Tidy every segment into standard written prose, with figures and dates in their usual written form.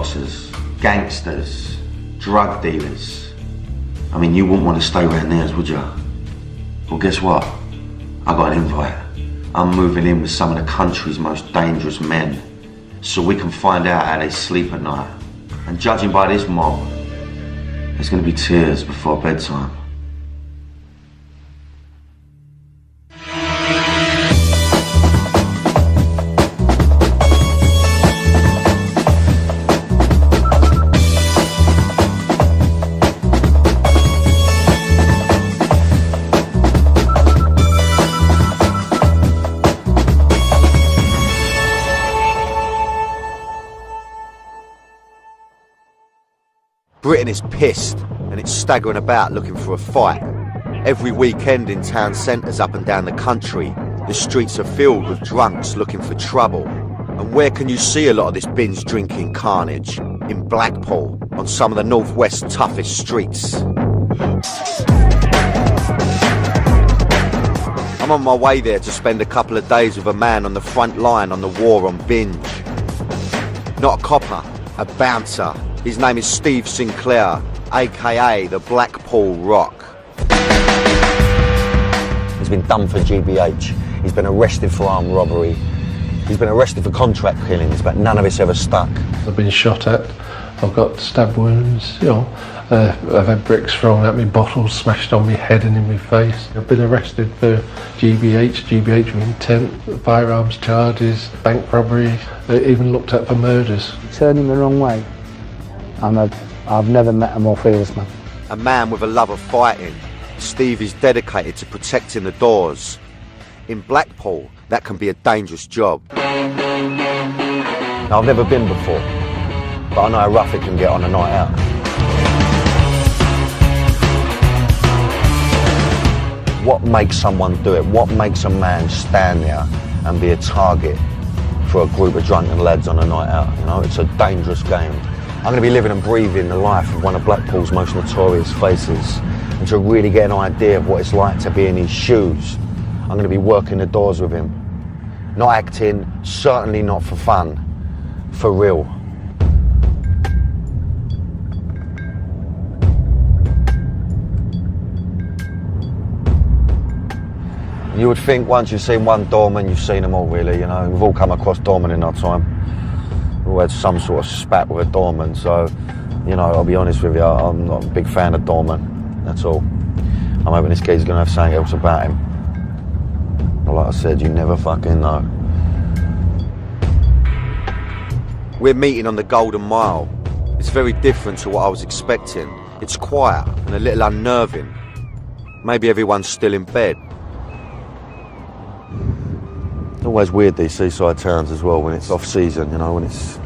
boxers, gangsters, drug dealers. I mean, you wouldn't want to stay around theirs, would you? Well, guess what? I got an invite. I'm moving in with some of the country's most dangerous men, so we can find out how they sleep at night. And judging by this mob, there's going to be tears before bedtime. Britain is pissed and it's staggering about looking for a fight. Every weekend in town centres up and down the country, the streets are filled with drunks looking for trouble. And where can you see a lot of this binge drinking carnage? In Blackpool, on some of the northwest's toughest streets. I'm on my way there to spend a couple of days with a man on the front line on the war on binge. Not a copper, a bouncer. His name is Steve Sinclair, aka the Blackpool Rock. He's been done for GBH. He's been arrested for armed robbery. He's been arrested for contract killings, but none of it's ever stuck. I've been shot at. I've got stab wounds, you know. I've had bricks thrown at me, bottles smashed on my head and in my face. I've been arrested for GBH with intent, firearms charges, bank robbery, even looked at for murders. Turning the wrong way. I've never met a more fearless man. A man with a love of fighting, Steve is dedicated to protecting the doors. In Blackpool, that can be a dangerous job. Now, I've never been before, but I know how rough it can get on a night out. What makes someone do it? What makes a man stand there and be a target for a group of drunken lads on a night out? You know, it's a dangerous game. I'm going to be living and breathing the life of one of Blackpool's most notorious faces, and to really get an idea of what it's like to be in his shoes, I'm going to be working the doors with him. Not acting, certainly not for fun, for real. You would think once you've seen one doorman, you've seen them all, really, you know. We've all come across doormen in our time. We've all had some sort of spat with a doorman, so, you know, I'll be honest with you, I'm not a big fan of doorman, that's all. I'm hoping this kid's going to have something else about him. But like I said, you never fucking know. We're meeting on the Golden Mile. It's very different to what I was expecting. It's quiet and a little unnerving. Maybe everyone's still in bed. It's always weird, these seaside towns as well, when it's off season, you know, when it's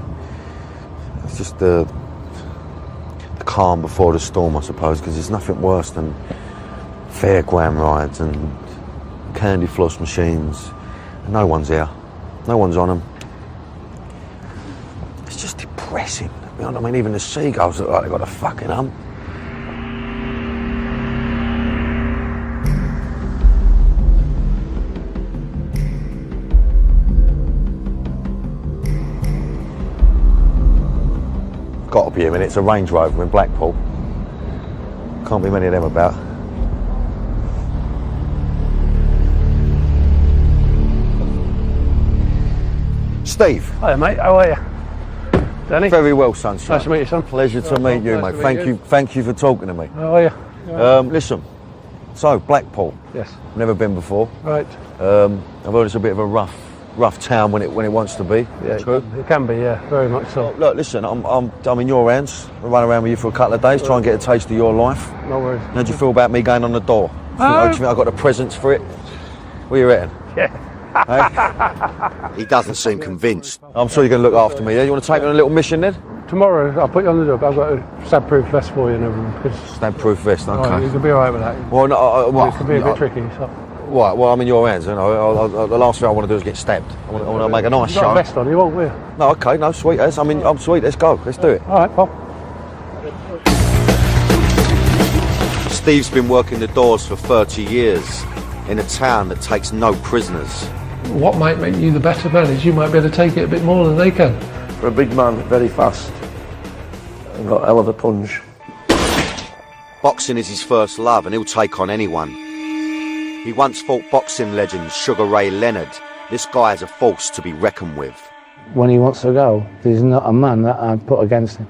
just the calm before the storm, I suppose, because there's nothing worse than fairground rides and candy floss machines. And no one's here, no one's on them. It's just depressing, you know what I mean? Even the seagulls look like they've got a fucking hump. Got to be him, and it's a Range Rover in Blackpool. Can't be many of them about. Steve. Hiya, mate. How are you? Danny? Very well, sunshine. Nice to meet you, son. Pleasure to meet you, mate. Thank you for talking to me. How are you? Listen, so Blackpool. Yes. Never been before. Right. I've heard it's a bit of a rough town when it wants to be. Yeah, true. It can be, yeah, very much so. Look, listen, I'm in your hands. I'll run around with you for a couple of days, try and get a taste of your life. No worries. How do you feel about me going on the door? Do you think I've got the presents for it? What are you reckon? Yeah. Hey? He doesn't seem convinced. I'm sure you're going to look after me, yeah? You want to take me on a little mission then? Tomorrow, I'll put you on the dog. I've got a stab-proof vest for you and everything. Stab-proof vest, okay. Oh, you'll be alright with that. Well, no, It can be a bit tricky, so. Right, well, I'm in your hands, you know. The last thing I want to do is get stabbed. I want to make a nice show. You've got a vest on, you won't, will you? No, okay, no, sweet as. I'm sweet, let's go, let's do it. Alright, Paul. Steve's been working the doors for 30 years in a town that takes no prisoners. What might make you the better man is you might be able to take it a bit more than they can. For a big man, very fast. and got a hell of a punch. Boxing is his first love and he'll take on anyone. He once fought boxing legend Sugar Ray Leonard. This guy is a force to be reckoned with. When he wants to go, there's not a man that I'd put against him.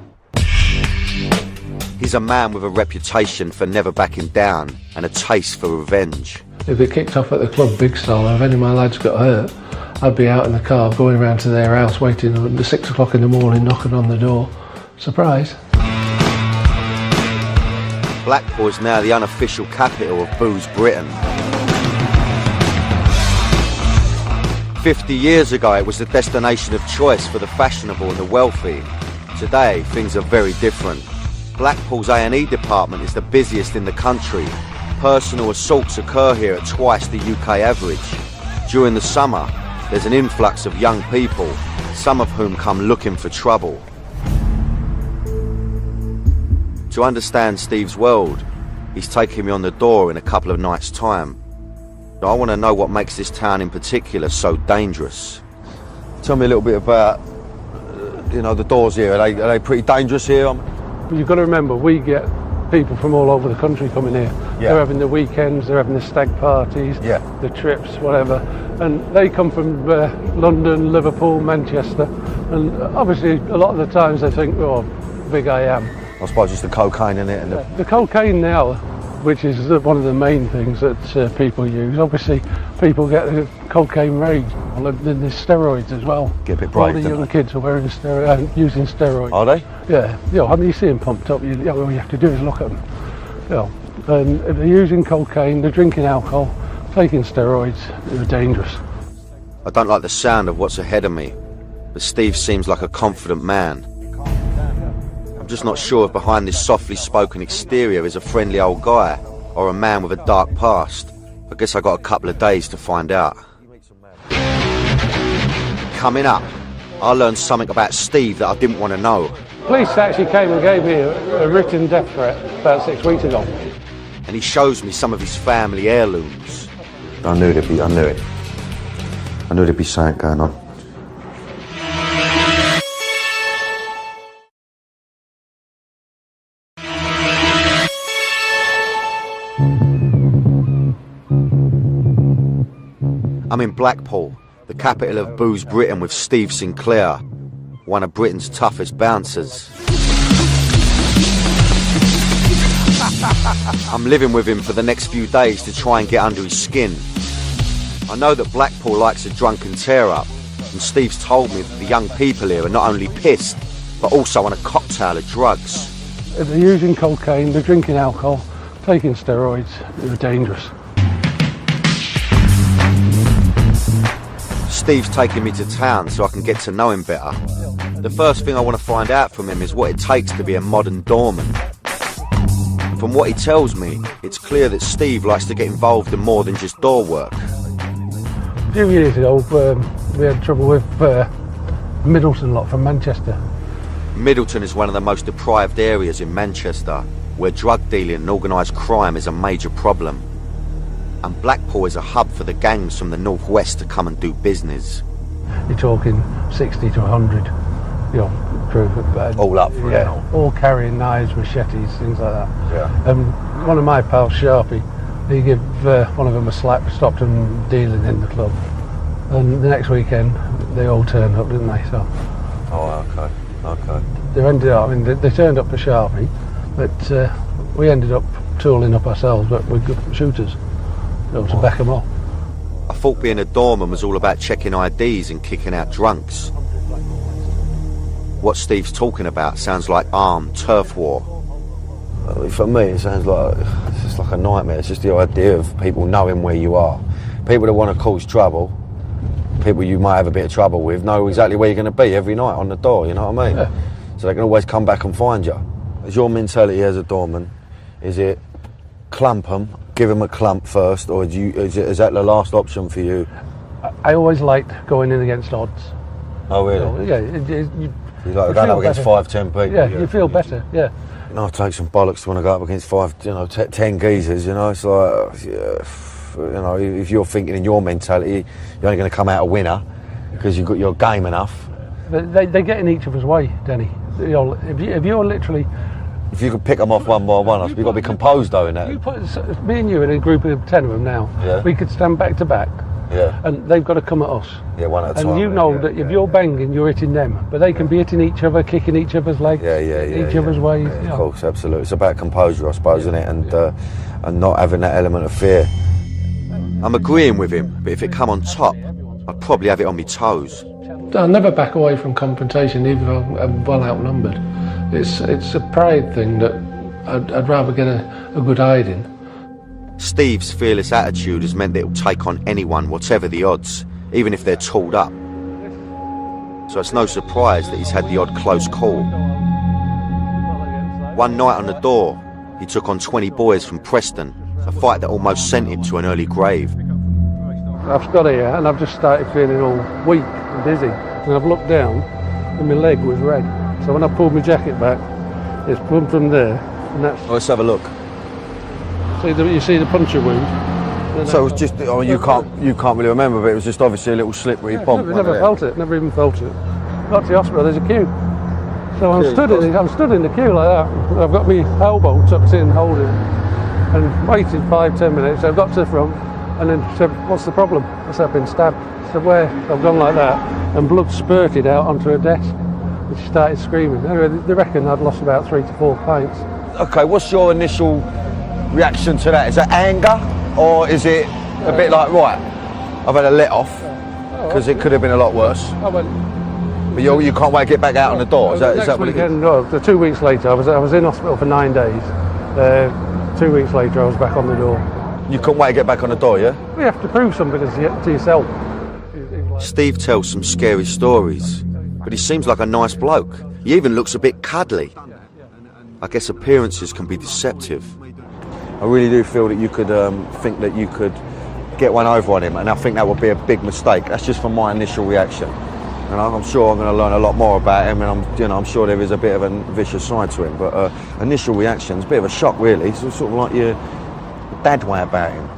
He's a man with a reputation for never backing down and a taste for revenge. If it kicked off at the club big style, if any of my lads got hurt, I'd be out in the car going around to their house waiting at 6 o'clock in the morning, knocking on the door. Surprise. Blackpool is now the unofficial capital of booze Britain. 50 years ago it was the destination of choice for the fashionable and the wealthy. Today things are very different. Blackpool's A&E department is the busiest in the country. Personal assaults occur here at twice the UK average. During the summer there's an influx of young people, some of whom come looking for trouble. To understand Steve's world, he's taking me on the door in a couple of nights' time. I want to know what makes this town in particular so dangerous. Tell me a little bit about, the doors here. Are they pretty dangerous here? But you've got to remember, we get people from all over the country coming here. Yeah. They're having the weekends, they're having the stag parties, Yeah. the trips, whatever. And they come from London, Liverpool, Manchester. And obviously, a lot of the times they think, oh, big I am. I suppose it's the cocaine in it. And The cocaine now, which is one of the main things that people use. Obviously, people get the cocaine rage. And then there's steroids as well. Get a bit All brave, the don't young kids are wearing using steroids. Are they? Yeah, I mean, you see them pumped up. All you have to do is look at them. And if they're using cocaine, they're drinking alcohol, taking steroids, they're dangerous. I don't like the sound of what's ahead of me, but Steve seems like a confident man. I'm just not sure if behind this softly spoken exterior is a friendly old guy or a man with a dark past. I guess I got a couple of days to find out. Coming up, I learned something about Steve that I didn't want to know. Police actually came and gave me a written death threat about 6 weeks ago. And he shows me some of his family heirlooms. I knew there'd be something going on. I'm in Blackpool, the capital of booze Britain, with Steve Sinclair, one of Britain's toughest bouncers. I'm living with him for the next few days to try and get under his skin. I know that Blackpool likes a drunken tear-up, and Steve's told me that the young people here are not only pissed, but also on a cocktail of drugs. If they're using cocaine, they're drinking alcohol, taking steroids, they're dangerous. Steve's taking me to town so I can get to know him better. The first thing I want to find out from him is what it takes to be a modern doorman. And from what he tells me, it's clear that Steve likes to get involved in more than just door work. A few years ago, we had trouble with Middleton lot from Manchester. Middleton is one of the most deprived areas in Manchester, where drug dealing and organised crime is a major problem. And Blackpool is a hub for the gangs from the northwest to come and do business. You're talking 60 to 100, crew. All up for it. All carrying knives, machetes, things like that. Yeah. One of my pals, Sharpie, he gave one of them a slap, stopped them dealing in the club. And the next weekend, they all turned up, didn't they? So. Oh, okay. They ended up, they turned up for Sharpie, but we ended up tooling up ourselves, but with good shooters. To back them off. I thought being a doorman was all about checking IDs and kicking out drunks. What Steve's talking about sounds like armed turf war. For me, it sounds like it's just like a nightmare. It's just the idea of people knowing where you are. People that want to cause trouble, people you might have a bit of trouble with, know exactly where you're going to be every night on the door. You know what I mean? Yeah. So they can always come back and find you. Is your mentality as a doorman? Is it clump them? Give him a clump first, or is that the last option for you? I always liked going in against odds. Oh, really? You like going up against 5-10 people? Yeah, you feel better, yeah. I take some bollocks to want to go up against 10 geezers, It's like, if you're thinking in your mentality, you're only going to come out a winner because you've got your game enough. They get in each other's way, Denny. you know, if you're literally... If you could pick them off one by one, you've got to be composed though in that. You put me and you in a group of 10 of them now, Yeah. we could stand back to back, Yeah. and they've got to come at us. Yeah, one at a time. And you know that if you're banging, you're hitting them, but they can be hitting each other, kicking each other's legs, each other's ways. Yeah, of course, absolutely. It's about composure, I suppose, isn't it? And not having that element of fear. I'm agreeing with him, but if it come on top, I'd probably have it on my toes. I'll never back away from confrontation, even if I'm well outnumbered. It's a pride thing that I'd rather get a good hiding. Steve's fearless attitude has meant that he'll take on anyone, whatever the odds, even if they're tooled up. So it's no surprise that he's had the odd close call. One night on the door, he took on 20 boys from Preston, a fight that almost sent him to an early grave. I've got here and I've just started feeling all weak and dizzy, and I've looked down and my leg was red. So when I pulled my jacket back, it's come from there, and that's... Let's have a look. You see the puncture wound? So it was just, I mean, you can't really remember, but it was just obviously a little slippery bump. Never felt it, never even felt it. Got to the hospital, there's a queue. So I'm stood in the queue like that. I've got my elbow tucked in, holding, and waited 5-10 minutes. I've got to the front, and then she said, "What's the problem?" I said, "I've been stabbed." I said, "Where?" I've gone like that, and blood spurted out onto her desk. And she started screaming. Anyway, they reckon I'd lost about 3 to 4 pints. Okay, what's your initial reaction to that? Is it anger, or is it a bit like, right, I've had a let off, because it could have been a lot worse? I went, but you can't wait to get back out on the door? Is that what it is? No, 2 weeks later, I was in hospital for 9 days. 2 weeks later, I was back on the door. You couldn't wait to get back on the door, yeah? You have to prove something to yourself. Steve tells some scary stories, but he seems like a nice bloke. He even looks a bit cuddly. I guess appearances can be deceptive. I really do feel that you could think that you could get one over on him, and I think that would be a big mistake. That's just from my initial reaction. And I'm sure I'm going to learn a lot more about him, and I'm sure there is a bit of a vicious side to him. But initial reaction's a bit of a shock, really. It's sort of like your dad way about him,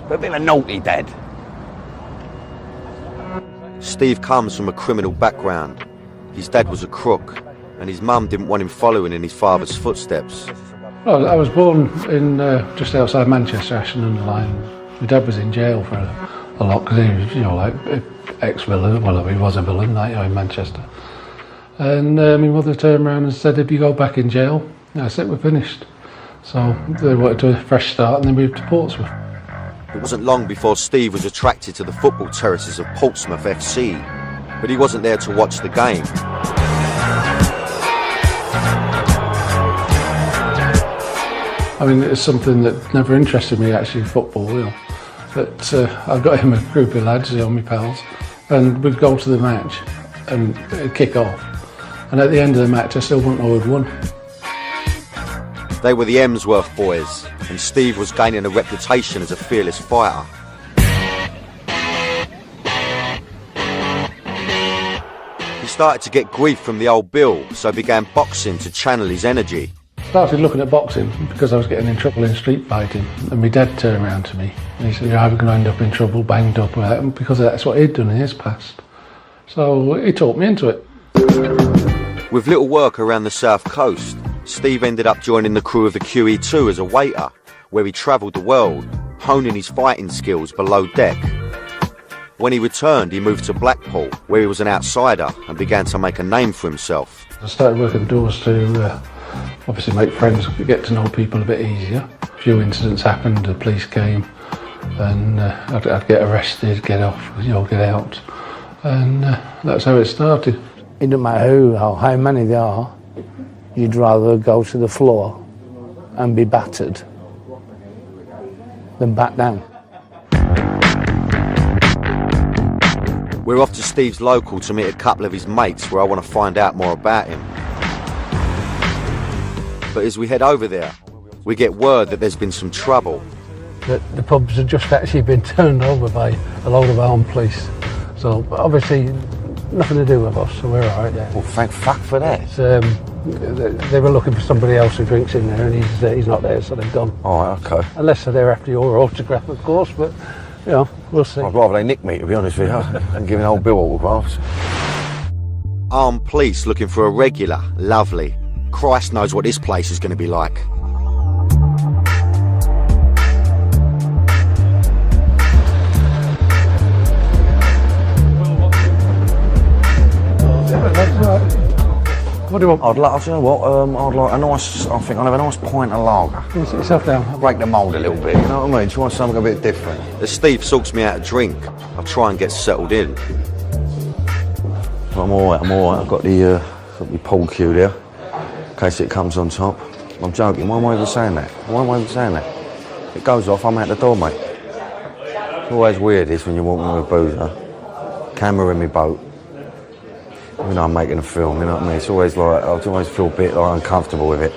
but a bit of a naughty dad. Steve comes from a criminal background. His dad was a crook, and his mum didn't want him following in his father's footsteps. Well, I was born in just outside Manchester, Ashton-under-Lyne. My dad was in jail for a lot because he was, like ex-villain. Well, he was a villain, in Manchester. And my mother turned around and said, "If you go back in jail," I said, "We're finished." So they wanted to do a fresh start, and they moved to Portsmouth. It wasn't long before Steve was attracted to the football terraces of Portsmouth FC, but he wasn't there to watch the game. I mean, it's something that never interested me, actually, football, But I got him a group of lads, my pals, and we'd go to the match and it'd kick off. And at the end of the match, I still wouldn't know who'd won. They were the Emsworth boys, and Steve was gaining a reputation as a fearless fighter. He started to get grief from the old Bill, so began boxing to channel his energy. Started looking at boxing because I was getting in trouble in street fighting, and my dad turned around to me and he said, "You're either going to end up in trouble, banged up," and because that's what he'd done in his past. So he talked me into it. With little work around the south coast, Steve ended up joining the crew of the QE2 as a waiter, where he travelled the world, honing his fighting skills below deck. When he returned, he moved to Blackpool, where he was an outsider and began to make a name for himself. I started working doors to obviously make friends, get to know people a bit easier. A few incidents happened, the police came, and I'd get arrested, get off, get out, and that's how it started. It doesn't matter who or how many there are, you'd rather go to the floor and be battered than back down. We're off to Steve's local to meet a couple of his mates where I want to find out more about him. But as we head over there, we get word that there's been some trouble. The pubs have just actually been turned over by a load of armed police. So obviously nothing to do with us, so we're all right there. Well, thank fuck for that. They were looking for somebody else who drinks in there, and he's not there, so they've gone. All right, okay. Unless they're after your autograph, of course, but we'll see. I'd rather they nick me, to be honest with you, than giving old Bill autographs. Armed police looking for a regular. Lovely. Christ knows what this place is going to be like. What do you want? I'd like, you know what, I'd like a nice, I think I'll have a nice pint of lager. Sit yourself down. Break the mould a little bit, you know what I mean? Try something a bit different. As Steve sorts me out a drink, I'll try and get settled in. I'm alright. I've got the pool cue there, in case it comes on top. I'm joking, why am I even saying that? If it goes off, I'm out the door, mate. It's always weird, this, when you're walking with a boozer. Camera in my boat. You know, I'm making a film, you know what I mean? It's always like, I always feel a bit like uncomfortable with it.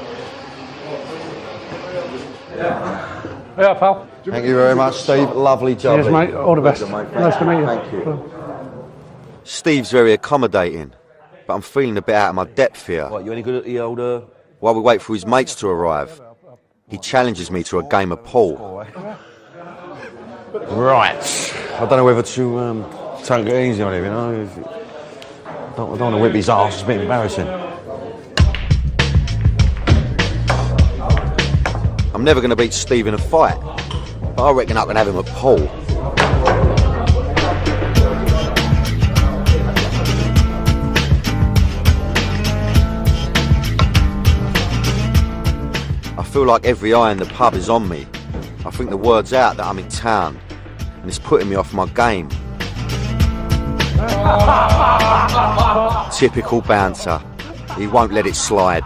Yeah, pal. Thank you very much, Steve. Lovely job. Cheers, mate. All the best. Nice to meet you. Thank you. Steve's very accommodating, but I'm feeling a bit out of my depth here. What, you any good at the old... While we wait for his mates to arrive, he challenges me to a game of pool. Right. I don't know whether to take it easy on him, you know? I don't want to whip his arse, it's a bit embarrassing. I'm never going to beat Steve in a fight, but I reckon I can have him at pool. I feel like every eye in the pub is on me. I think the word's out that I'm in town, and it's putting me off my game. Typical bouncer. He won't let it slide.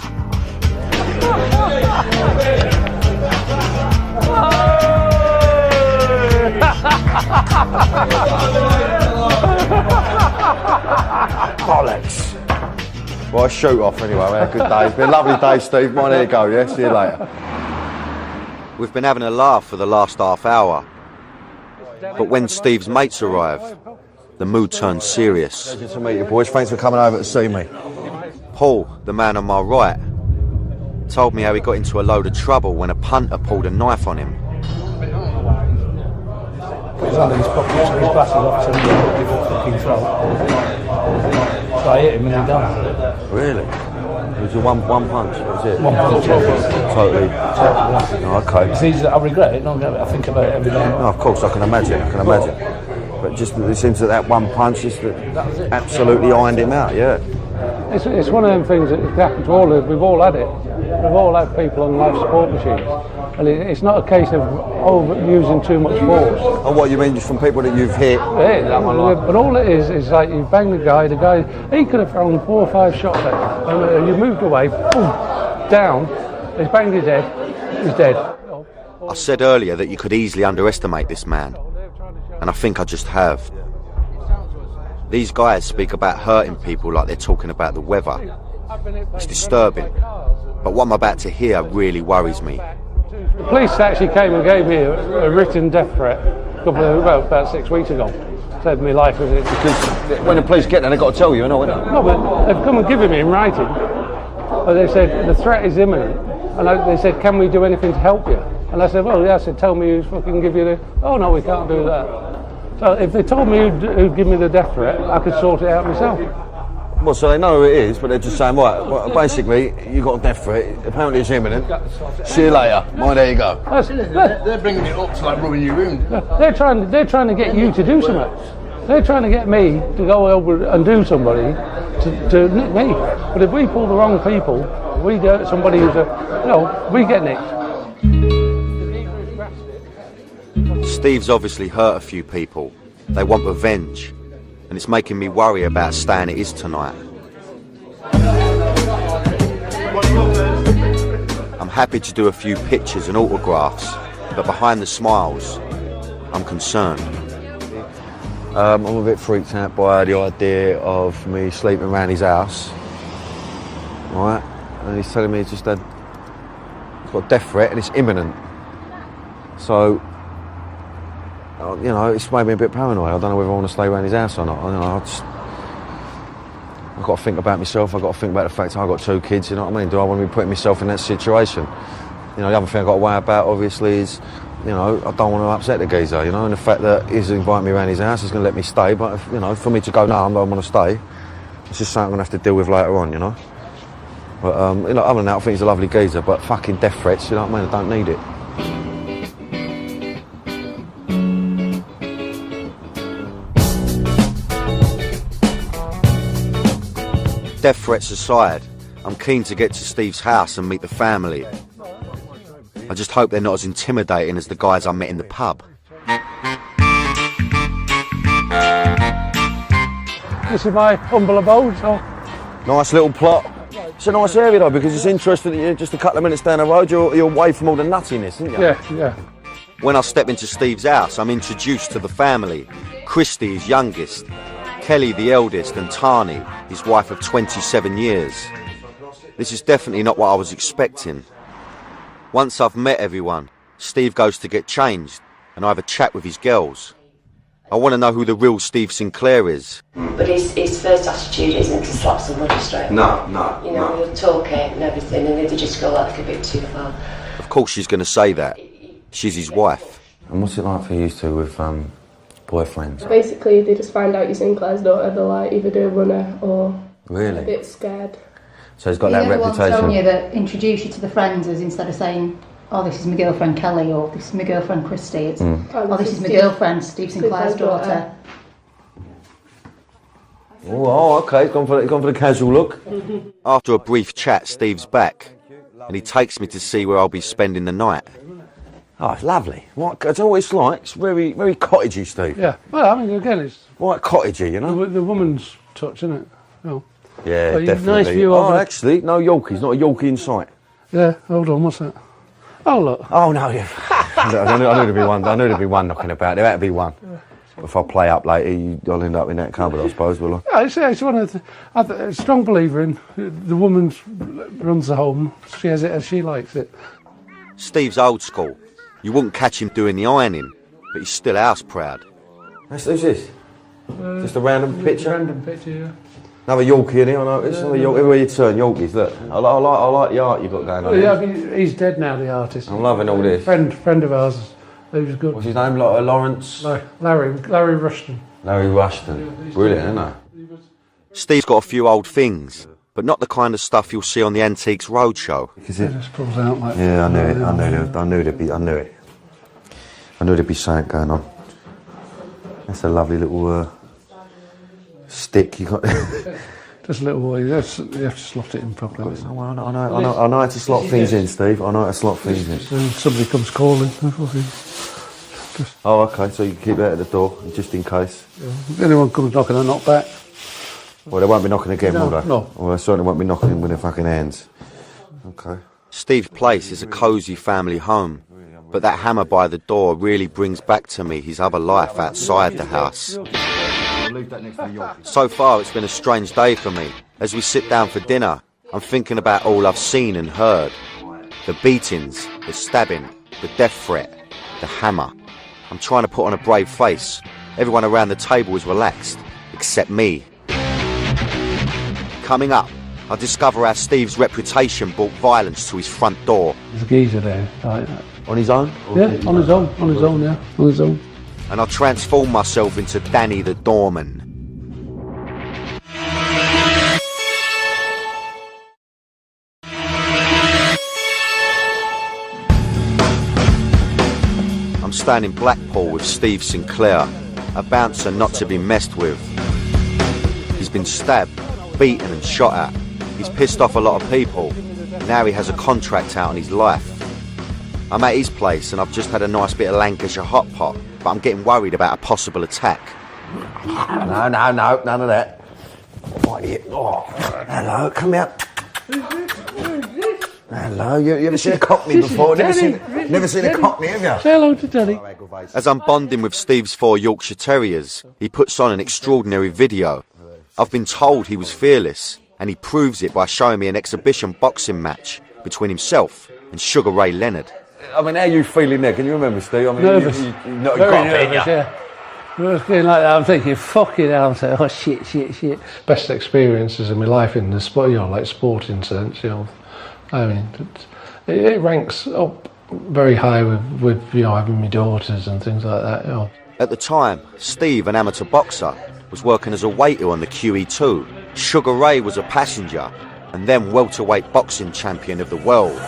Bollocks. Well, I shoot off anyway. We had a good day. It's been a lovely day, Steve. Mine, there you go, yeah? See you later. We've been having a laugh for the last half hour. But when Steve's mates arrive, the mood turns serious. Pleasure to meet you, boys. Thanks for coming over to see me. Paul, the man on my right, told me how he got into a load of trouble when a punter pulled a knife on him. His glasses off to the fucking throat. So I hit him and he done. Really? It was a one punch, that was it? One punch. Totally. Oh, okay. It's easy, I regret it, I think about it every day. No, of course, I can imagine. But just it seems that one punch just absolutely ironed him out, yeah. It's one of them things that happens to all of us. We've all had it. We've all had people on life support machines. And it's not a case of using too much force. Oh, what you mean, just from people that you've hit? Yeah, but all it is like you bang the guy, he could have thrown 4 or 5 shots at you. And you moved away, boom, down, he's banged his head, he's dead. I said earlier that you could easily underestimate this man. And I think I just have. These guys speak about hurting people like they're talking about the weather. It's disturbing. But what I'm about to hear really worries me. The police actually came and gave me a written death threat about 6 weeks ago. Said my life was... Because when the police get there, they've got to tell you, no, but they've come and given me in writing. But they said, the threat is imminent. And they said, can we do anything to help you? And I said, well, yeah. I said, tell me who's fucking give you the... Oh, no, we can't do that. So if they told me who'd give me the death threat, I could sort it out myself. Well, so they know who it is, but they're just saying, right, well, basically, you got a death threat. Apparently it's imminent. See you later. Mine, there you go. They're bringing it up to like rubbing your wound. They're trying to get you to do something. They're trying to get me to go over and do somebody to nick me. But if we pull the wrong people, we do somebody who's we get nicked. Steve's obviously hurt a few people. They want revenge. And it's making me worry about how staying it is tonight. I'm happy to do a few pictures and autographs, but behind the smiles, I'm concerned. I'm a bit freaked out by the idea of me sleeping around his house. Right? And he's telling me he's got a death threat and it's imminent. So, it's made me a bit paranoid. I don't know whether I want to stay around his house or not. I've got to think about myself. I've got to think about the fact I've got 2 kids, you know what I mean? Do I want to be putting myself in that situation? The other thing I've got to worry about, obviously, is, I don't want to upset the geezer, and the fact that he's inviting me around his house, he's going to let me stay, but, for me to go, no, I don't want to stay, It's just something I'm going to have to deal with later on, you know. But, you know, other than that, I think he's a lovely geezer, but fucking death threats, you know what I mean? I don't need it. Death threats aside, I'm keen to get to Steve's house and meet the family. I just hope they're not as intimidating as the guys I met in the pub. This is my humble abode, so... Nice little plot. It's a nice area though, because it's interesting that you're just a couple of minutes down the road, you're away from all the nuttiness, aren't you? Yeah. When I step into Steve's house, I'm introduced to the family. Christy, his youngest, Kelly, the eldest, and Tani, his wife of 27 years. This is definitely not what I was expecting. Once I've met everyone, Steve goes to get changed, and I have a chat with his girls. I want to know who the real Steve Sinclair is. But his first attitude isn't to slap somebody straight. No. You know, he'll talk it and everything, and they just go like a bit too far. Of course she's going to say that. She's his wife. And what's it like for you two with boyfriends? Basically, they just find out you're Sinclair's daughter, they're like either do a runner or really? A bit scared. So he's got that reputation. Telling you that introduce you to the friends is instead of saying, oh, this is my girlfriend Kelly, or this is my girlfriend Christy, it's, oh, this is my girlfriend Steve Sinclair's daughter. Oh, okay, gone for the casual look. After a brief chat, Steve's back, and he takes me to see where I'll be spending the night. Oh, it's lovely. That's what it's like. It's very, very cottagey, Steve. Yeah, well, I mean, again, it's... Right, cottagey, you know? The woman's touch, isn't it? Oh. Yeah, well, definitely. Nice view of it. Actually, no Yorkies, not a Yorkie in sight. Yeah, hold on, what's that? Oh, look. Oh, no, yeah. I knew there'd be one. I knew there'd be one knocking about. There had to be one. If I play up later, I'll end up in that cupboard, I suppose, will I? Yeah, it's one of the... I'm a strong believer in the woman runs the home. She has it as she likes it. Steve's old school. You wouldn't catch him doing the ironing, but he's still house proud. Who's this? Just a random picture? Random picture, yeah. Another Yorkie in here, I know. It's another Yorkie. Everywhere you turn, Yorkies, look. I like the art you've got going on. Yeah, I mean, he's dead now, the artist. I'm loving all this. Friend of ours. He was good. What's his name? Lawrence? Larry Rushton. Larry Rushton. Brilliant, isn't he? Steve's got a few old things, but not the kind of stuff you'll see on the Antiques Roadshow. It just pulls out like... Yeah, I knew it. I knew there'd be something going on. That's a lovely little stick you got there. Just a little boy. You have to slot it in properly. I know how to slot things in, Steve. I know how to slot things in. Then somebody comes calling. Oh, okay, so you keep that at the door, just in case. Yeah. If anyone comes knocking, I knock back. Well, they won't be knocking again, will they? No. Well, they certainly won't be knocking with their fucking hands. Okay. Steve's place is a cosy family home, but that hammer by the door really brings back to me his other life outside the house. So far, it's been a strange day for me. As we sit down for dinner, I'm thinking about all I've seen and heard. The beatings, the stabbing, the death threat, the hammer. I'm trying to put on a brave face. Everyone around the table is relaxed, except me. Coming up, I discover how Steve's reputation brought violence to his front door. There's a geezer there. On his own? Yeah, on his own. And I transform myself into Danny the doorman. I'm staying in Blackpool with Steve Sinclair, a bouncer not to be messed with. He's been stabbed, beaten and shot at. He's pissed off a lot of people. Now he has a contract out on his life. I'm at his place and I've just had a nice bit of Lancashire hot pot, but I'm getting worried about a possible attack. No, none of that. Oh, hello, come out. Hello, you ever seen a cockney before? Never seen a cockney, have you? Say hello to Daddy. As I'm bonding with Steve's 4 Yorkshire Terriers, he puts on an extraordinary video. I've been told he was fearless, and he proves it by showing me an exhibition boxing match between himself and Sugar Ray Leonard. I mean, how are you feeling there? Can you remember, Steve? I mean, nervous. You're not very nervous, yeah. I was feeling like that. I'm thinking, fucking hell. I'm saying, oh, shit. Best experiences of my life in the sport, like sporting sense, I mean, it ranks up very high with having my daughters and things like that, At the time, Steve, an amateur boxer, was working as a waiter on the QE2. Sugar Ray was a passenger, and then welterweight boxing champion of the world.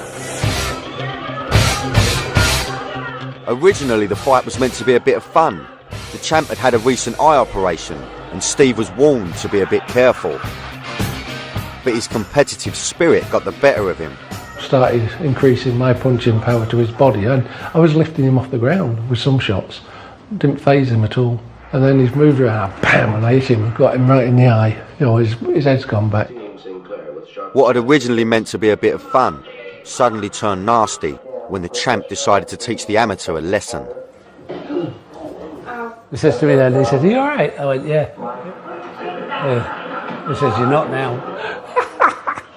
Originally, the fight was meant to be a bit of fun. The champ had had a recent eye operation, and Steve was warned to be a bit careful. But his competitive spirit got the better of him. Started increasing my punching power to his body, and I was lifting him off the ground with some shots. Didn't faze him at all. And then he's moved around, bam, and I hit him, got him right in the eye. You know, his head's gone back. What had originally meant to be a bit of fun suddenly turned nasty when the champ decided to teach the amateur a lesson. He says to me then, he says, "Are you all right?" I went, "Yeah." He says, "You're not now."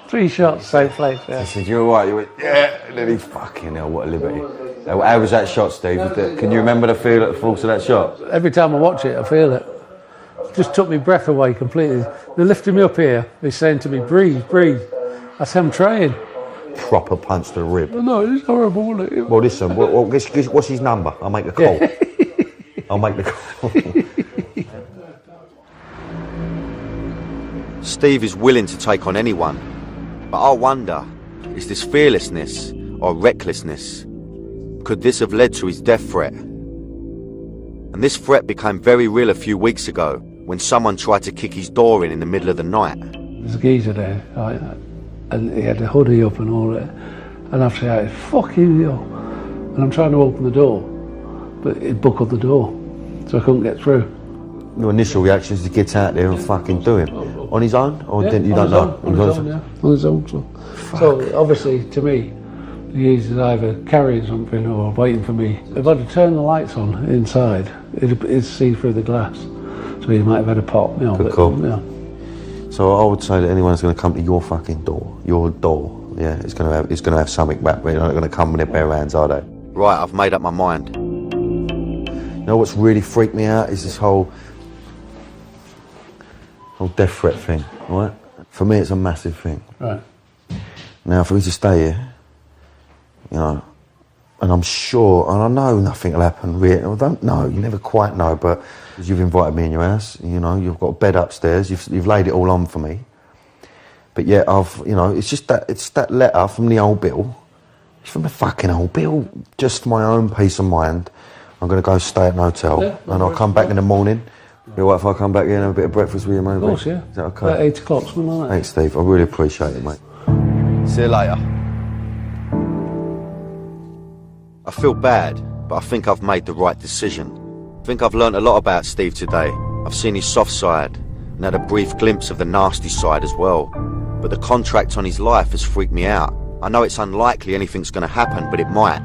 3 shots, same place. Yeah. He said, "You're all right?" You went, "Yeah." And then he, fucking hell, what a liberty. How was that shot, Steve? Can you remember the feel at the force of that shot? Every time I watch it, I feel it. Just took my breath away completely. They're lifting me up here. They're saying to me, "Breathe, breathe." I said, "I'm trying." Proper punch to the rib. No, it's horrible, isn't it? Well, listen, what's his number? I'll make the call. I'll make the call. Steve is willing to take on anyone, but I wonder, is this fearlessness or recklessness? Could this have led to his death threat? And this threat became very real a few weeks ago when someone tried to kick his door in the middle of the night. There's a geezer there, right, and he had a hoodie up and all that, and I've shouted, "Fuck you, yo!" And I'm trying to open the door, but it buckled the door, so I couldn't get through. Your initial reaction is to get out there and fucking do it on his own, or yeah, you don't know? On his own. So obviously, to me, he's either carrying something or waiting for me. If I'd have turned the lights on inside, it'd see through the glass, so he might have had a pop. You know, Good call. Yeah. So I would say that anyone that's going to come to your fucking door, yeah, it's going to have something back. They're not going to come with their bare hands, are they? Right, I've made up my mind. You know what's really freaked me out is this whole death threat thing, right? For me, it's a massive thing. Right. Now, for me to stay here, you know, and I'm sure, and I know nothing will happen, really. I don't know, you never quite know, but you've invited me in your house, you know, you've got a bed upstairs, you've laid it all on for me. But yet it's that letter from the old Bill. It's from the fucking old Bill. Just for my own peace of mind, I'm going to go stay at an hotel, and I'll come back in the morning. You all right if I come back here and have a bit of breakfast with you, maybe? Of course, yeah. Is that okay? About 8 o'clock, something like that. Thanks, Steve. I really appreciate it, mate. See you later. I feel bad, but I think I've made the right decision. I think I've learnt a lot about Steve today. I've seen his soft side and had a brief glimpse of the nasty side as well. But the contract on his life has freaked me out. I know it's unlikely anything's going to happen, but it might.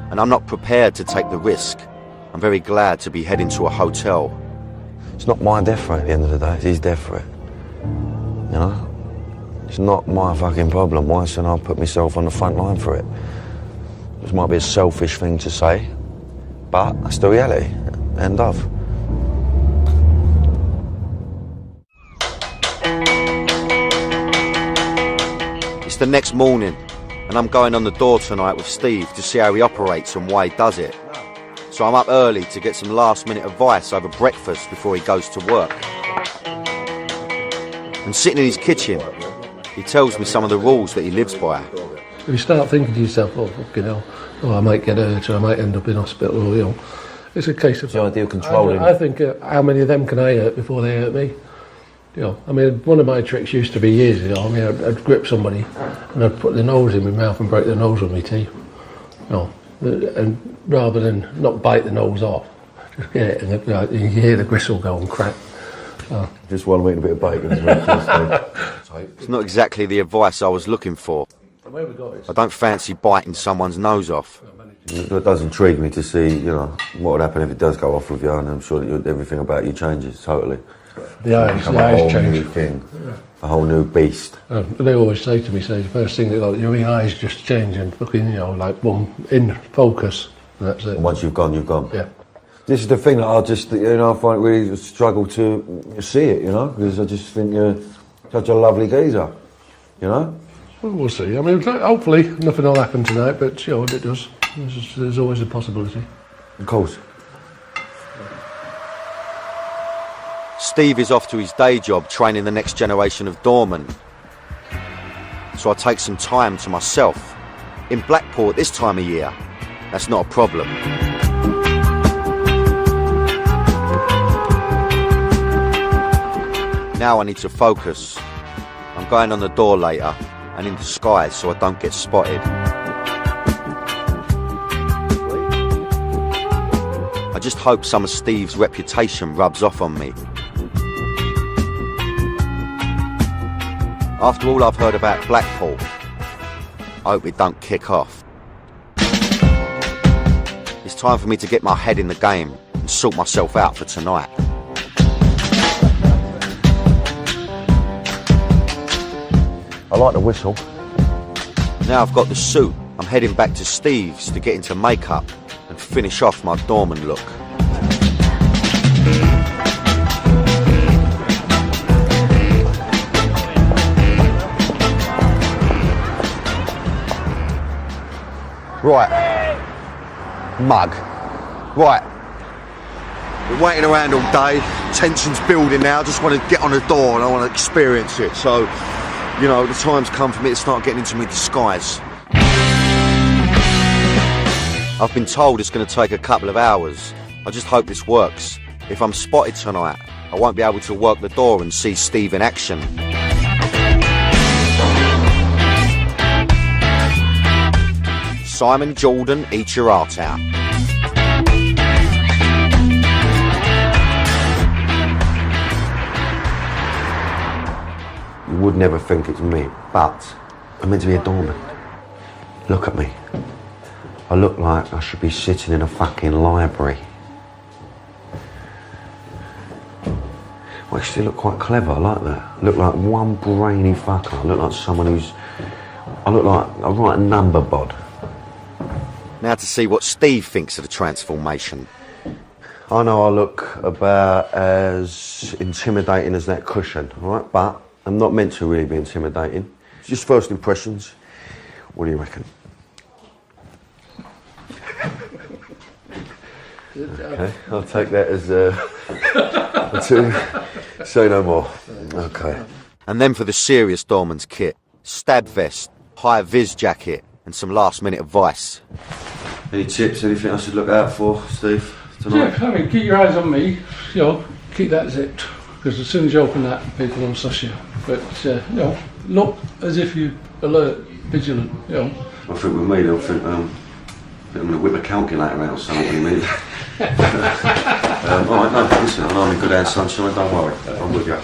And I'm not prepared to take the risk. I'm very glad to be heading to a hotel. It's not my death threat at the end of the day, it's his death threat. You know? It's not my fucking problem. Why shouldn't I put myself on the front line for it? This might be a selfish thing to say, but that's the reality. End of. It's the next morning, and I'm going on the door tonight with Steve to see how he operates and why he does it. So I'm up early to get some last-minute advice over breakfast before he goes to work. And sitting in his kitchen, he tells me some of the rules that he lives by. If you start thinking to yourself, "Oh, fucking hell, I might get hurt, or I might end up in hospital," or, you know, it's a case of... The idea of controlling... I think, how many of them can I hurt before they hurt me? You know, I mean, one of my tricks used to be years ago, I mean, I'd grip somebody and I'd put their nose in my mouth and break their nose with my teeth. You know, and rather than not bite the nose off, just get it, and you hear the gristle go and crack. Just while I'm eating a bit of bacon. It's not exactly the advice I was looking for. I don't fancy biting someone's nose off. It does intrigue me to see, you know, what would happen if it does go off with you, and I'm sure that everything about you changes totally. The eyes change. New thing, a whole new beast. They always say to me, the first thing, like, your eyes just change and fucking, you know, like one in focus, and that's it. And once you've gone, you've gone. Yeah. This is the thing that I just, you know, I find really struggle to see it, you know, because I just think you're such a lovely geezer, you know. Well, we'll see. I mean, hopefully nothing will happen tonight, but, you know, if it does, there's always a possibility. Of course. Steve is off to his day job training the next generation of doormen. So I take some time to myself. In Blackpool at this time of year, that's not a problem. Now I need to focus. I'm going on the door later and in disguise so I don't get spotted. I just hope some of Steve's reputation rubs off on me. After all I've heard about Blackpool, I hope it don't kick off. It's time for me to get my head in the game and sort myself out for tonight. I like the whistle. Now I've got the suit, I'm heading back to Steve's to get into makeup and finish off my doorman look. Right. Mug. Right. Been waiting around all day. Tension's building now. Just want to get on the door and I want to experience it. So, you know, the time's come for me to start getting into my disguise. I've been told it's going to take a couple of hours. I just hope this works. If I'm spotted tonight, I won't be able to work the door and see Steve in action. Simon Jordan, eat your heart out. You would never think it's me, but I'm meant to be a doorman. Look at me. I look like I should be sitting in a fucking library. I actually look quite clever, I like that. I look like one brainy fucker. I look like someone who's... I look like a right number bod. Now to see what Steve thinks of the transformation. I know I look about as intimidating as that cushion, all right? But I'm not meant to really be intimidating. It's just first impressions. What do you reckon? Okay, I'll take that as to say no more. Okay. And then for the serious doorman's kit, stab vest, high vis jacket, and some last minute advice. Any tips, anything I should look out for, Steve, tonight? Yeah, I mean, keep your eyes on me, you know, keep that zipped, because as soon as you open that, people will suss you. But, you know, look as if you're alert, vigilant, you know. I think with me, they'll think, I'm going to whip a calculator out or something, what do you mean? Alright, no, listen, I know I'm in good hands, sunshine, don't worry, I'm with you.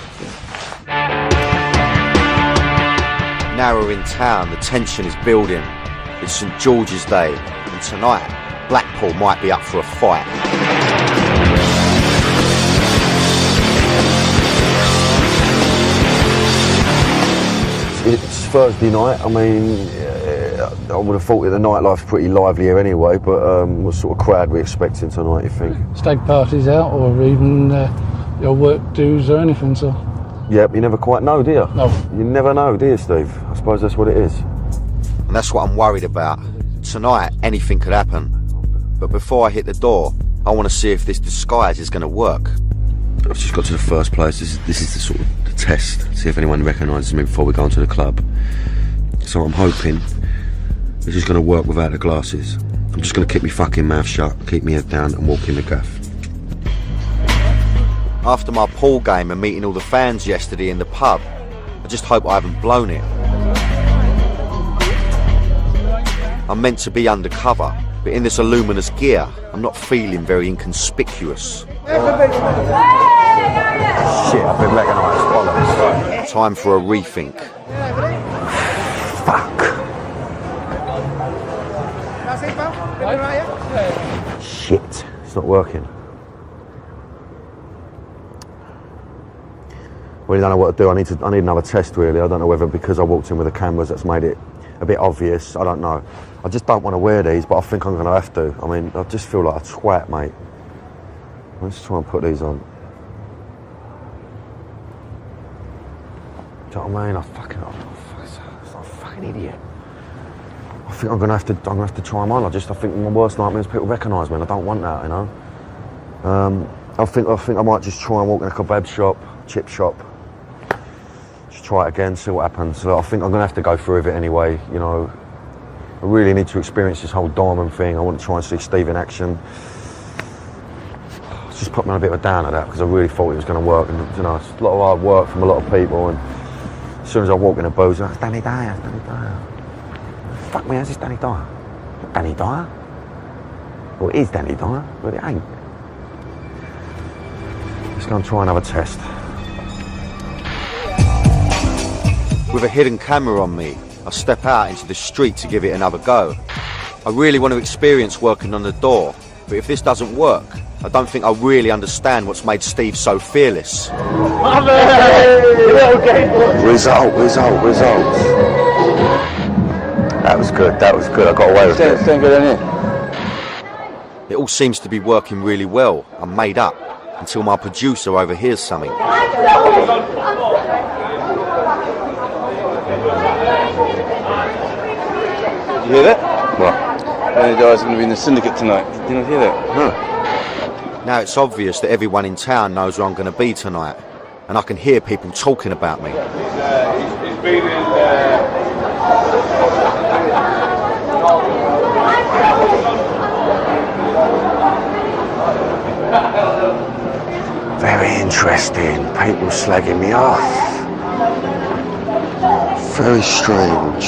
Now we're in town, the tension is building. It's St George's Day, and tonight, Blackpool might be up for a fight. It's Thursday night. I mean, I would have thought that the nightlife's pretty lively here anyway, but what sort of crowd are we expecting tonight, you think? Stag parties out, or even your work dues or anything, so. Yep, you never quite know, do you? No. You never know, do you, Steve? I suppose that's what it is. And that's what I'm worried about. Tonight, anything could happen. But before I hit the door, I want to see if this disguise is going to work. I've just got to the first place. This is the sort of the test. See if anyone recognises me before we go into the club. So I'm hoping this is going to work without the glasses. I'm just going to keep my fucking mouth shut, keep my head down and walk in the gaff. After my pool game and meeting all the fans yesterday in the pub, I just hope I haven't blown it. I'm meant to be undercover, but in this luminous gear, I'm not feeling very inconspicuous. Shit, I've been recognised, bollocks. Time for a rethink. Fuck. Shit, it's not working. Really don't know what to do. I need another test, really. I don't know whether because I walked in with the cameras that's made it a bit obvious. I don't know. I just don't want to wear these, but I think I'm going to have to. I mean, I just feel like a twat, mate. Let's try and put these on. Do you know what I mean? I'm a fucking idiot. I think I'm going to have to try them on. I think my worst nightmare is people recognise me, and I don't want that, you know. I think I might just try and walk in a kebab shop, chip shop. Just try it again, see what happens. So I think I'm going to have to go through with it anyway, you know. I really need to experience this whole doorman thing. I want to try and see Steve in action. It's just put me on a bit of a downer that, because I really thought it was going to work. And, you know, it's a lot of hard work from a lot of people. And as soon as I walk in a booth, it's Danny Dyer, Danny Dyer. Fuck me, how's this Danny Dyer? Not Danny Dyer. Well, it is Danny Dyer, but it ain't. Let's go and try another test. With a hidden camera on me, I step out into the street to give it another go. I really want to experience working on the door, but if this doesn't work, I don't think I really understand what's made Steve so fearless. Result. That was good, I got away with it. It all seems to be working really well. I'm made up until my producer overhears something. You hear that? What? One of the guys going to be in the syndicate tonight. Did you not hear that? No. Now it's obvious that everyone in town knows where I'm going to be tonight, and I can hear people talking about me. He's been in... Very interesting. People slagging me off. Very strange.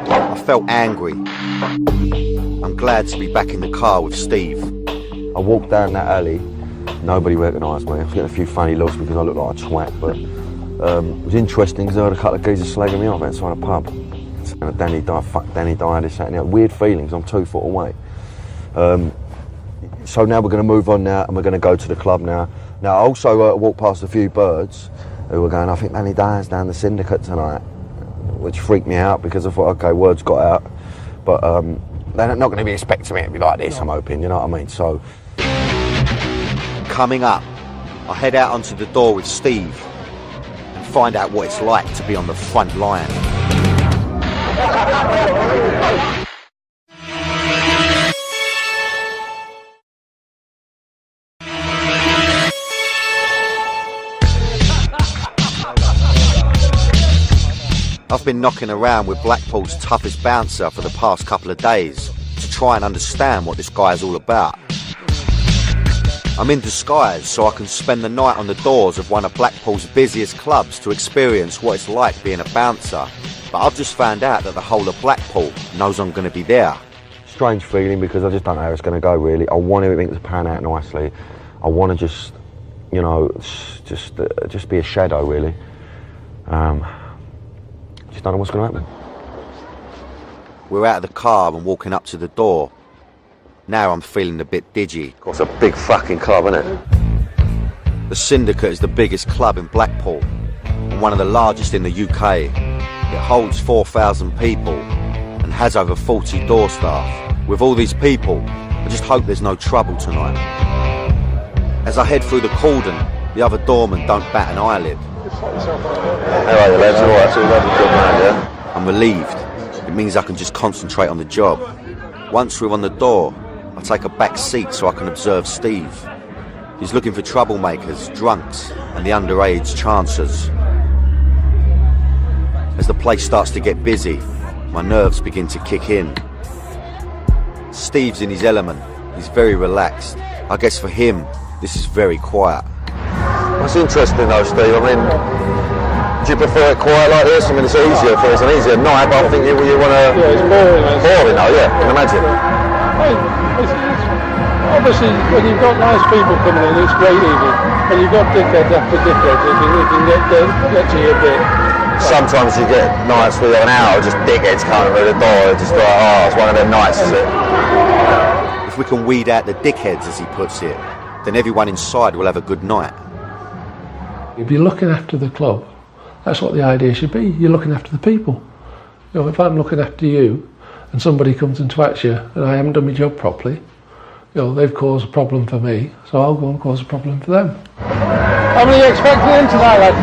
I felt angry. I'm glad to be back in the car with Steve. I walked down that alley. Nobody recognised me. I was getting a few funny looks because I looked like a twat, but it was interesting because I heard a couple of geezers slagging me off outside a pub. Saying, Danny Dyer, fuck Danny Dyer, this, that, and that. Weird feelings. I'm 2 foot away. So now we're going to move on now, and we're going to go to the club now. Now, I also walked past a few birds who were going, I think Danny Dyer's down the syndicate tonight, which freaked me out because I thought, okay, word's got out. But they're not going to be expecting me to be like this, I'm hoping, you know what I mean? So, Coming up, I head out onto the door with Steve and find out what it's like to be on the front line. I've been knocking around with Blackpool's toughest bouncer for the past couple of days to try and understand what this guy is all about. I'm in disguise so I can spend the night on the doors of one of Blackpool's busiest clubs to experience what it's like being a bouncer. But I've just found out that the whole of Blackpool knows I'm going to be there. strange feeling because I just don't know how it's going to go, really. I want everything to pan out nicely. I want to just, you know, just be a shadow, really. Just don't know what's going to happen. We're out of the car and walking up to the door. Now I'm feeling a bit digi. It's a big fucking club, isn't it? The Syndicate is the biggest club in Blackpool and one of the largest in the UK. It holds 4,000 people and has over 40 door staff. With all these people, I just hope there's no trouble tonight. As I head through the cordon, the other doormen don't bat an eyelid. How are you, lads? All right, so you're good man, yeah? I'm relieved. It means I can just concentrate on the job. Once we're on the door, I take a back seat so I can observe Steve. He's looking for troublemakers, drunks, and the underage chancers. As the place starts to get busy, my nerves begin to kick in. Steve's in his element. He's very relaxed. I guess for him, this is very quiet. What's interesting though, Steve, I mean, do you prefer it quiet like this? I mean, it's easier for it's an easier night, but I think you want to... Yeah, it's boring. Boring though, yeah, can imagine. Obviously, when you've got nice people coming in, it's great evening. When you've got dickheads after dickheads, it can get to you a bit. Sometimes you get nights where you have an hour just dickheads coming through the door, just like, oh, it's one of them nights, is it? If we can weed out the dickheads, as he puts it, then everyone inside will have a good night. If you're looking after the club, that's what the idea should be. You're looking after the people. You know, if I'm looking after you and somebody comes and twats you and I haven't done my job properly, you know, they've caused a problem for me, so I'll go and cause a problem for them. How many are you expecting in tonight, lad?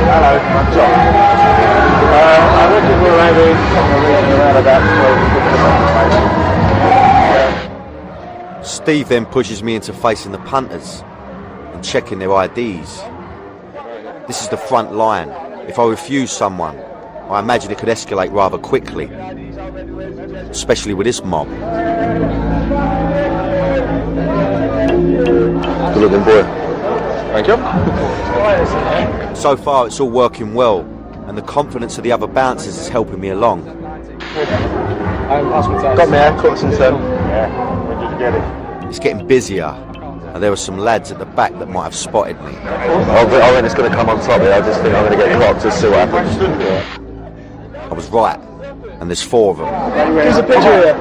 Hello, I'm John. I reckon we're around about 12. Steve then pushes me into facing the punters, checking their IDs. This is the front line. If I refuse someone, I imagine it could escalate rather quickly, especially with this mob. Good looking boy. Thank you. So far it's all working well, and the confidence of the other bouncers is helping me along. Got my haircuts and so. Yeah. When did you get it? It's getting busier, and there are some lads at the back that might have spotted me. I think it's going to come on top here. I just think I'm going to get clocked to see what happens. I was right, and there's 4 of them. Here's a picture here.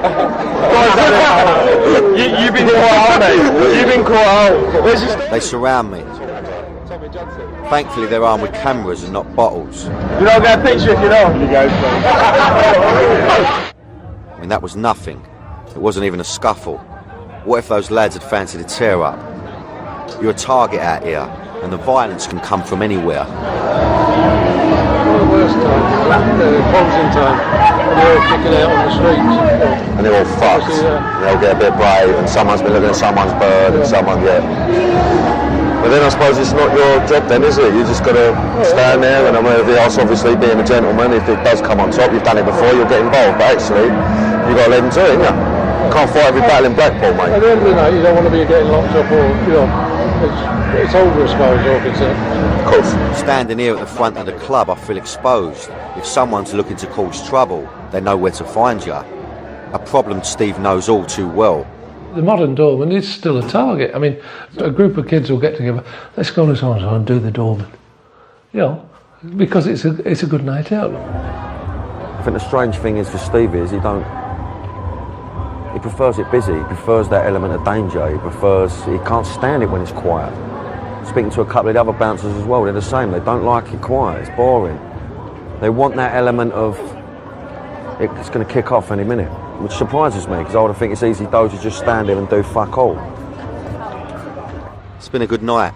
You've been caught out, mate. You've been caught out. They surround me. Thankfully they're armed with cameras and not bottles. You don't get a picture if you know. I mean, that was nothing. It wasn't even a scuffle. What if those lads had fancied a tear-up? You're a target out here, and the violence can come from anywhere. The worst time, closing time, when they're all kicking out on the streets. And they're all fucked. They'll get a bit brave, and someone's been looking at someone's bird, and someone get... But then I suppose it's not your job then, is it? You just got to stand there, and everything else, obviously, being a gentleman, if it does come on top, you've done it before, you'll get involved. But actually, you've got to let them do it, haven't you? You can't fight every battle in Blackpool, mate. At the end of the night, you don't want to be getting locked up or, you know, it's over as far as you're concerned. Of course. Standing here at the front of the club, I feel exposed. If someone's looking to cause trouble, they know where to find you. A problem Steve knows all too well. The modern doorman is still a target. I mean, a group of kids will get together, let's go to so-and-so and do the doorman. You know, because it's a good night out. I think the strange thing is for Steve is he prefers it busy, he prefers that element of danger, he can't stand it when it's quiet. Speaking to a couple of the other bouncers as well, they're the same, they don't like it quiet, it's boring. They want that element of, it's going to kick off any minute, which surprises me, because I would think it's easy dozy to just stand there and do fuck all. It's been a good night,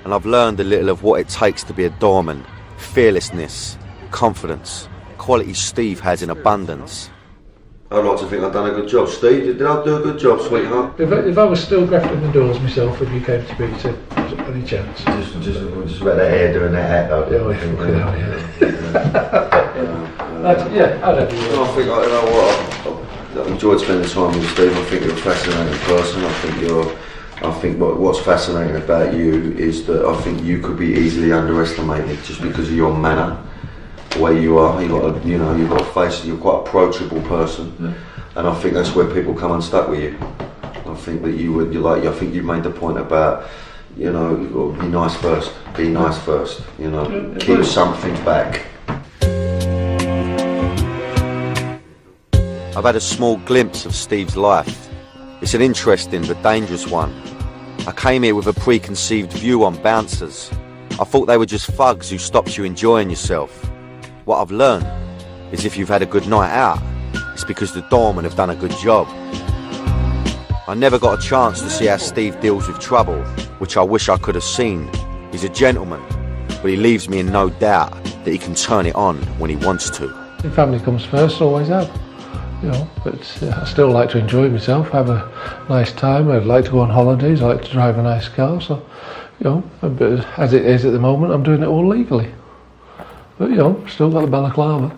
and I've learned a little of what it takes to be a doorman. Fearlessness, confidence, qualities Steve has in abundance. I'd like to think I've done a good job, Steve. Did I do a good job, sweetheart? If I was still grafting the doors myself, if you came to beat it, any chance? Just about the hair doing that hat, though. Yeah, I'd have you. I think, you know what, I enjoyed spending time with you, Steve. I think you're a fascinating person. I think what's fascinating about you is that I think you could be easily underestimated just because of your manner, the way you are. You've got a face. You're quite an approachable person, and I think that's where people come unstuck with you. I think that I think you made the point about, you know, you've got to be nice first. Be nice first. You know, keep something back. I've had a small glimpse of Steve's life. It's an interesting but dangerous one. I came here with a preconceived view on bouncers. I thought they were just thugs who stopped you enjoying yourself. What I've learned is if you've had a good night out, it's because the doormen have done a good job. I never got a chance to see how Steve deals with trouble, which I wish I could have seen. He's a gentleman, but he leaves me in no doubt that he can turn it on when he wants to. Your family comes first, always have. You know, but I still like to enjoy myself, have a nice time. I'd like to go on holidays, I like to drive a nice car, so, you know, but as it is at the moment, I'm doing it all legally. But, you know, still got the balaclava.